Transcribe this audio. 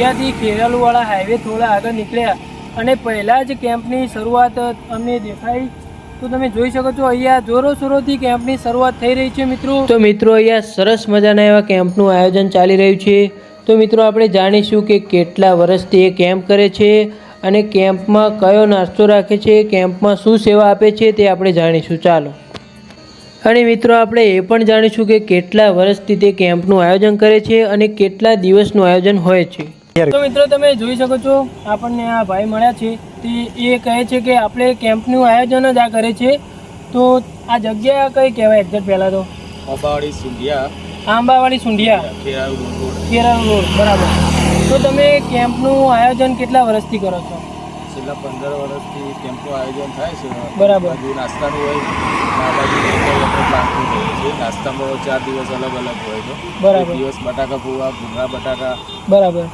અહીંયાથી ખેરાલુવાળા હાઈવે થોડા આગળ નીકળ્યા અને પહેલાં જ કેમ્પની શરૂઆત અમને દેખાઈ. તો તમે જોઈ શકો છો અહીંયા જોરોશોરોથી કેમ્પની શરૂઆત થઈ રહી છે મિત્રો. તો મિત્રો અહીંયા સરસ મજાના એવા કેમ્પનું આયોજન ચાલી રહ્યું છે. તો મિત્રો આપણે જાણીશું કે કેટલા વર્ષથી એ કેમ્પ કરે છે અને કેમ્પમાં કયો નાસ્તો રાખે છે, કેમ્પમાં શું સેવા આપે છે તે આપણે જાણીશું. ચાલો. અને મિત્રો આપણે એ પણ જાણીશું કે કેટલા વર્ષથી તે કેમ્પનું આયોજન કરે છે અને કેટલા દિવસનું આયોજન હોય છે. તો મિત્રો તમે જોઈ શકો છો આપણને આ ભાઈ મળ્યા છે તે એ કહે છે કે આપણે કેમ્પનું આયોજન જ આ કરે છે. તો આ જગ્યા કઈ કહેવાય એક્ઝેક્ટ પહેલાં તો? આંબાવાડી સુંઢિયા. આંબાવાડી સુંઢિયા, ખેરાલુ રોડ. બરાબર. તો તમે કેમ્પનું આયોજન કેટલા વર્ષથી કરો છો? છેલ્લા 15 વર્ષથી કેમ્પનું આયોજન થાય છે. બરાબર. બાજુ નાસ્તાનું હોય, આ બાજુ પ્લાન્ટનું હોય છે. નાસ્તામાં 4 દિવસ અલગ અલગ હોય છે. બરાબર. એક દિવસ બટાકા પૌવા, ભૂંગળા બટાકા. બરાબર.